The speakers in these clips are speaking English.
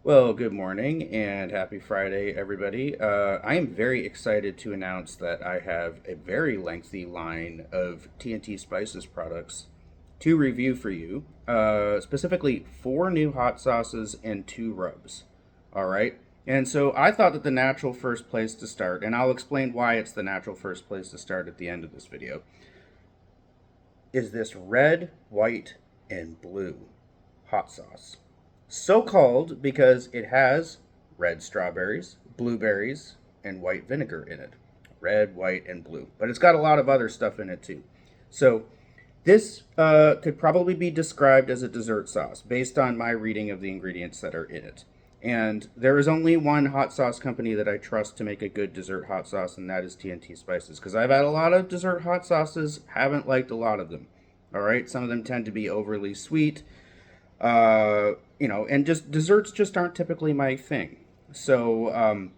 Well, good morning and happy Friday, everybody. I am very excited to announce that I have a very lengthy line of TNT Spices products to review for you. Specifically, four new hot sauces and two rubs. All right. And so I thought that the natural first place to start, and I'll explain why it's the natural first place to start at the end of this video, is this red, white, and blue hot sauce. So called because it has red strawberries, blueberries, and white vinegar in it. Red, white, and blue. But it's got a lot of other stuff in it too. So this could probably be described as a dessert sauce based on my reading of the ingredients that are in it. And there is only one hot sauce company that I trust to make a good dessert hot sauce, and that is TNT Spices. Because I've had a lot of dessert hot sauces, haven't liked a lot of them. All right, some of them tend to be overly sweet, and just desserts just aren't typically my thing. So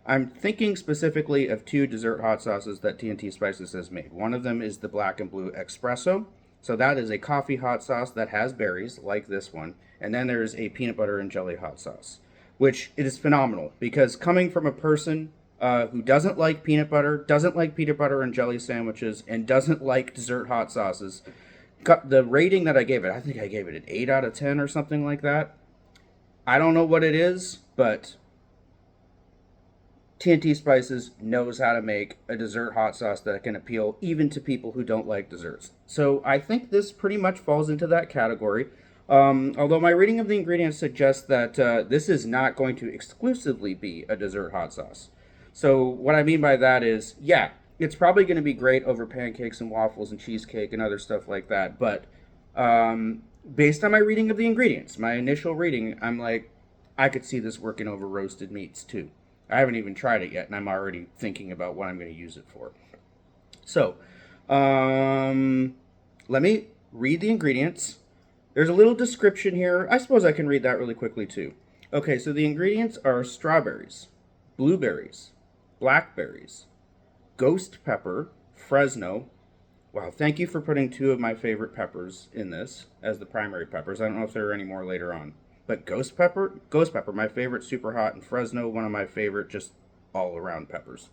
I'm thinking specifically of two dessert hot sauces that TNT Spices has made. One of them is the black and blue espresso. So that is a coffee hot sauce that has berries, like this one. And then there's a peanut butter and jelly hot sauce, which it is phenomenal because coming from a person who doesn't like peanut butter and jelly sandwiches, and doesn't like dessert hot sauces, got the rating that I gave it. I think I gave it an 8 out of 10 or something like that. I don't know what it is, but TNT Spices knows how to make a dessert hot sauce that can appeal even to people who don't like desserts. So I think this pretty much falls into that category. Although my reading of the ingredients suggests that this is not going to exclusively be a dessert hot sauce. So what I mean by that is, yeah, it's probably going to be great over pancakes and waffles and cheesecake and other stuff like that. But based on my reading of the ingredients, my initial reading, I'm like, I could see this working over roasted meats too. I haven't even tried it yet, and I'm already thinking about what I'm going to use it for. So, um, let me read the ingredients. There's a little description here. I suppose I can read that really quickly too. Okay, so the ingredients are strawberries, blueberries, blackberries, ghost pepper, Fresno. Wow, thank you for putting two of my favorite peppers in this as the primary peppers. I don't know if there are any more later on. But ghost pepper, my favorite, super hot, and Fresno, one of my favorite, just all around peppers.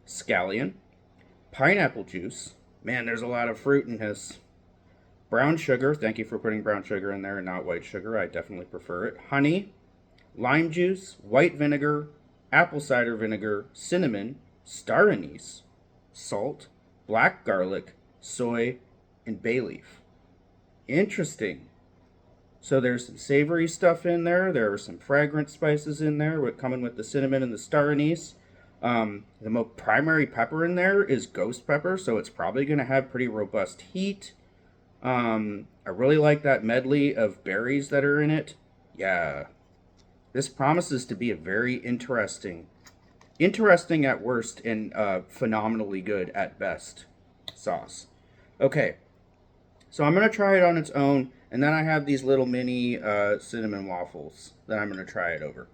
Scallion, pineapple juice. Man, there's a lot of fruit in this. Brown sugar, thank you for putting brown sugar in there and not white sugar. I definitely prefer it. Honey, lime juice, white vinegar, apple cider vinegar, cinnamon, star anise, salt, black garlic, soy, and bay leaf. Interesting. So there's some savory stuff in there. There are some fragrant spices in there, coming with the cinnamon and the star anise. The most primary pepper in there is ghost pepper, so it's probably going to have pretty robust heat. I really like that medley of berries that are in it. Yeah, this promises to be a very interesting at worst and phenomenally good at best sauce. Okay, so I'm going to try it on its own, and then I have these little mini cinnamon waffles that I'm going to try it over.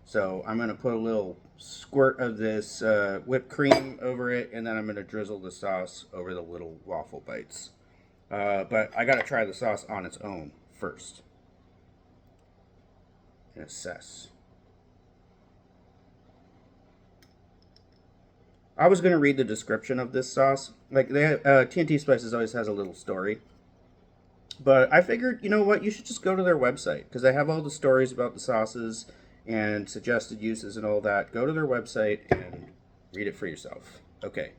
So I'm going to put a little squirt of this whipped cream over it, and then I'm going to drizzle the sauce over the little waffle bites. But I got to try the sauce on its own first and assess. I was going to read the description of this sauce. Like, TNT Spices always has a little story. But I figured, you know what, you should just go to their website because they have all the stories about the sauces and suggested uses and all that. Go to their website and read it for yourself. Okay.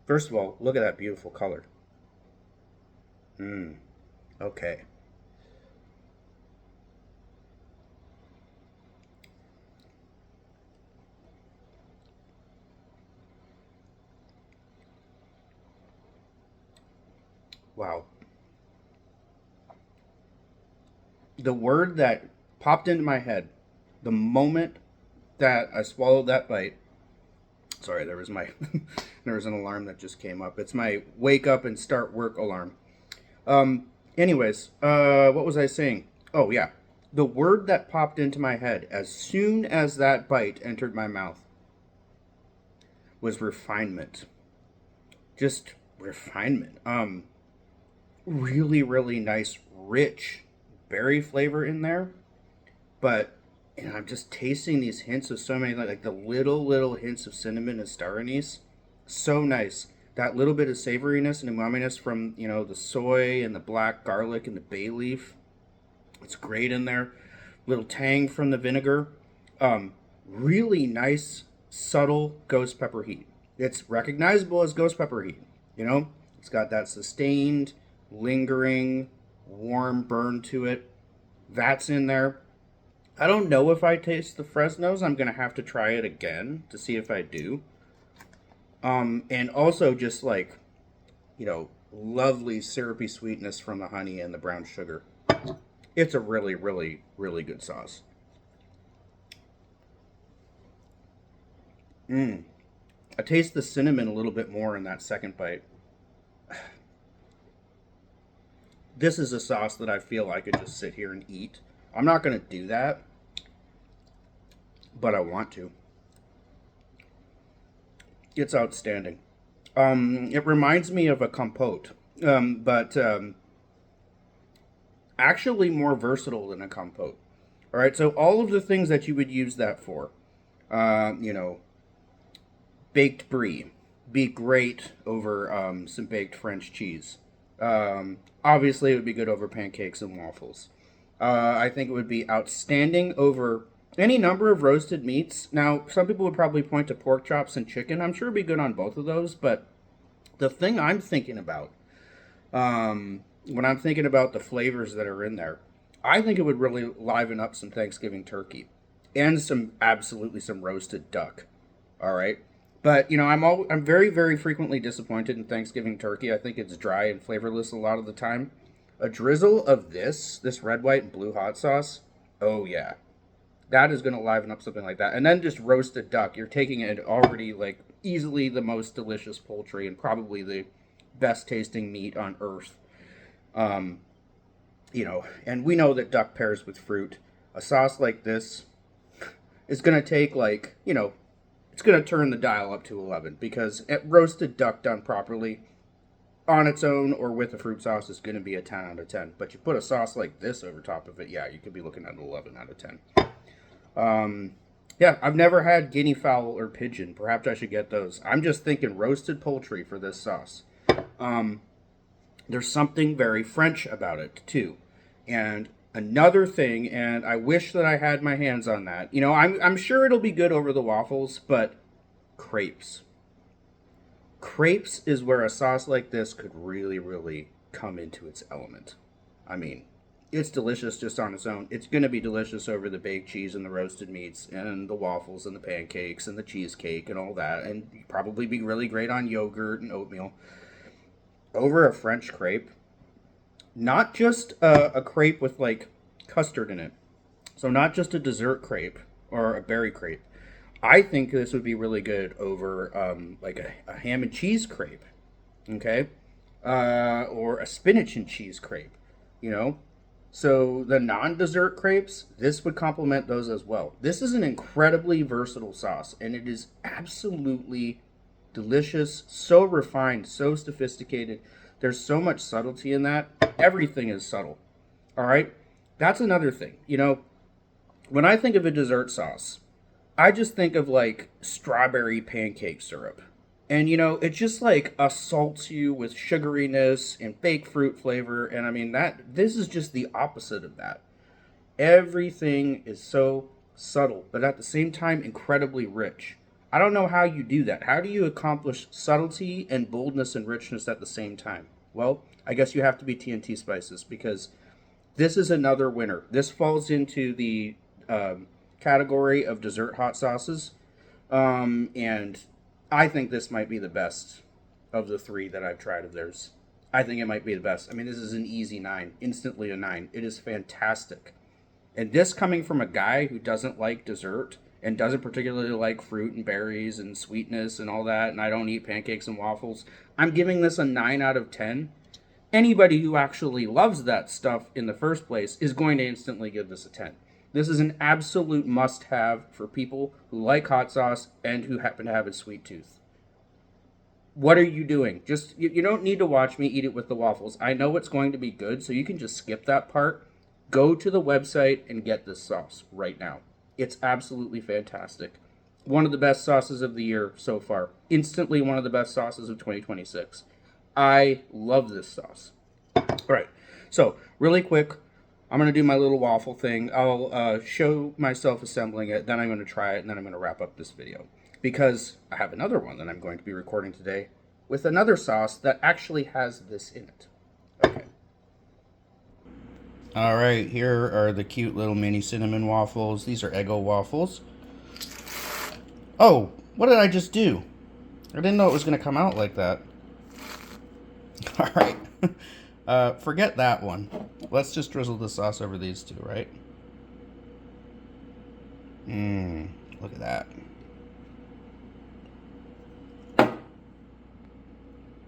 First of all, look at that beautiful color. Okay. Wow. The word that popped into my head the moment that I swallowed that bite. Sorry, there was my there was an alarm that just came up. It's my wake up and start work alarm. What was I saying? Oh yeah, the word that popped into my head as soon as that bite entered my mouth was refinement. Just refinement. Really, really nice, rich berry flavor in there. But and I'm just tasting these hints of so many like the little hints of cinnamon and star anise. So nice. That little bit of savoriness and umaminess from the soy and the black garlic and the bay leaf. It's great in there. Little tang from the vinegar. Really nice, subtle ghost pepper heat. It's recognizable as ghost pepper heat. It's got that sustained, lingering, warm burn to it. That's in there. I don't know if I taste the Fresnos. I'm gonna have to try it again to see if I do. And also just like, lovely syrupy sweetness from the honey and the brown sugar. It's a really, really, really good sauce. I taste the cinnamon a little bit more in that second bite. This is a sauce that I feel I could just sit here and eat. I'm not going to do that, but I want to. It's outstanding. It reminds me of a compote, but actually more versatile than a compote. All right, so all of the things that you would use that for, uh, you know, baked brie, be great over some baked French cheese. Obviously, it would be good over pancakes and waffles. I think it would be outstanding over any number of roasted meats. Now, some people would probably point to pork chops and chicken. I'm sure it'd be good on both of those, but the thing I'm thinking about when I'm thinking about the flavors that are in there, I think it would really liven up some Thanksgiving turkey and some roasted duck. All right. But I'm very very frequently disappointed in Thanksgiving turkey. I think it's dry and flavorless a lot of the time. A drizzle of this red, white, and blue hot sauce. Oh yeah, that is going to liven up something like that. And then just roasted duck. You're taking it already like easily the most delicious poultry and probably the best tasting meat on earth. Um, and we know that duck pairs with fruit. A sauce like this is going to take it's going to turn the dial up to 11 because roasted duck done properly on its own or with a fruit sauce is going to be a 10 out of 10. But you put a sauce like this over top of it, yeah, you could be looking at an 11 out of 10. Yeah, I've never had guinea fowl or pigeon. Perhaps I should get those. I'm just thinking roasted poultry for this sauce. There's something very French about it, too. And another thing, and I wish that I had my hands on that. I'm sure it'll be good over the waffles, but crepes. Crepes is where a sauce like this could really, really come into its element. I mean, it's delicious just on its own. It's going to be delicious over the baked cheese and the roasted meats and the waffles and the pancakes and the cheesecake and all that. And probably be really great on yogurt and oatmeal. Over a French crepe, not just a crepe with like custard in it. So not just a dessert crepe or a berry crepe. I think this would be really good over like a ham and cheese crepe, okay, or a spinach and cheese crepe. You know, so the non-dessert crepes, this would complement those as well. This is an incredibly versatile sauce, and it is absolutely delicious, so refined, so sophisticated. There's so much subtlety in that. Everything is subtle. All right? That's another thing. When I think of a dessert sauce, I just think of like strawberry pancake syrup. And it just like assaults you with sugariness and baked fruit flavor. And I mean this is just the opposite of that. Everything is so subtle, but at the same time incredibly rich. I don't know how you do that. How do you accomplish subtlety and boldness and richness at the same time? Well, I guess you have to be TNT Spices because this is another winner. This falls into the category of dessert hot sauces. And I think this might be the best of the three that I've tried of theirs. I think it might be the best. I mean, this is an easy 9, instantly a 9. It is fantastic. And this coming from a guy who doesn't like dessert and doesn't particularly like fruit and berries and sweetness and all that, and I don't eat pancakes and waffles, I'm giving this a 9 out of 10. Anybody who actually loves that stuff in the first place is going to instantly give this a 10. This is an absolute must-have for people who like hot sauce and who happen to have a sweet tooth. What are you doing? You don't need to watch me eat it with the waffles. I know it's going to be good, so you can just skip that part. Go to the website and get this sauce right now. It's absolutely fantastic. One of the best sauces of the year so far. Instantly one of the best sauces of 2026. I love this sauce. All right. So, really quick, I'm going to do my little waffle thing. I'll show myself assembling it, then I'm going to try it, and then I'm going to wrap up this video. Because I have another one that I'm going to be recording today with another sauce that actually has this in it. Okay. All right, here are the cute little mini cinnamon waffles. These are Eggo waffles. Oh, what did I just do? I didn't know it was going to come out like that. All right. Forget that one. Let's just drizzle the sauce over these two, right? Look at that.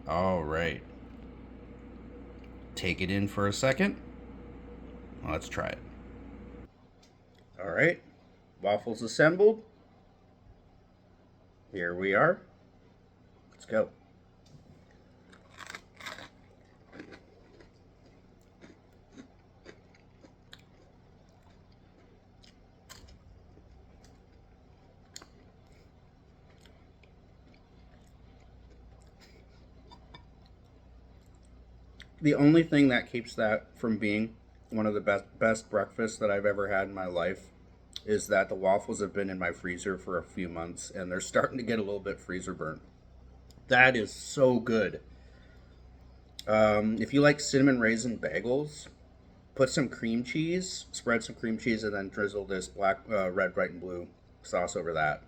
All right. Take it in for a second. Let's try it. All right. Waffles assembled. Here we are. Let's go. The only thing that keeps that from being one of the best breakfasts that I've ever had in my life is that the waffles have been in my freezer for a few months and they're starting to get a little bit freezer burnt. That is so good. If you like cinnamon raisin bagels, put some cream cheese, spread some cream cheese, and then drizzle this black, red, white, and blue sauce over that.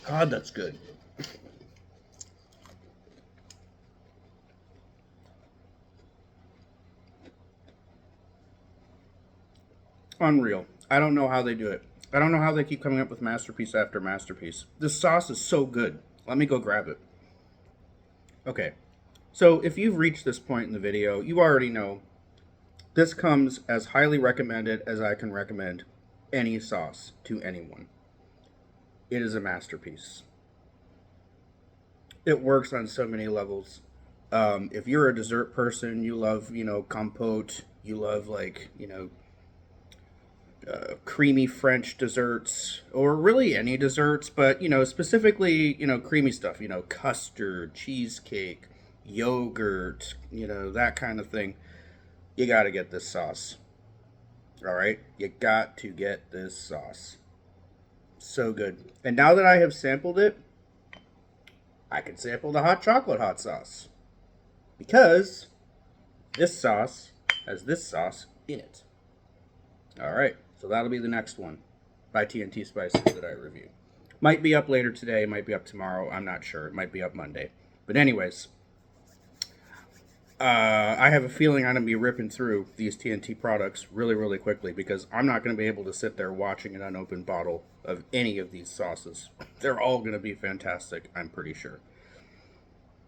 God, that's good. Unreal. I don't know how they do it. I don't know how they keep coming up with masterpiece after masterpiece. This sauce is so good. Let me go grab it. Okay. So if you've reached this point in the video, you already know this comes as highly recommended as I can recommend any sauce to anyone. It is a masterpiece. It works on so many levels. If you're a dessert person, you love, compote, you love, creamy French desserts, or really any desserts, but, specifically, creamy stuff, custard, cheesecake, yogurt, that kind of thing. You got to get this sauce. All right? You got to get this sauce. So good. And now that I have sampled it, I can sample the hot chocolate hot sauce. Because this sauce has this sauce in it. All right. So that'll be the next one by TNT Spices that I review. Might be up later today, might be up tomorrow, I'm not sure. It might be up Monday. But anyways, I have a feeling I'm going to be ripping through these TNT products really, really quickly because I'm not going to be able to sit there watching an unopened bottle of any of these sauces. They're all going to be fantastic, I'm pretty sure.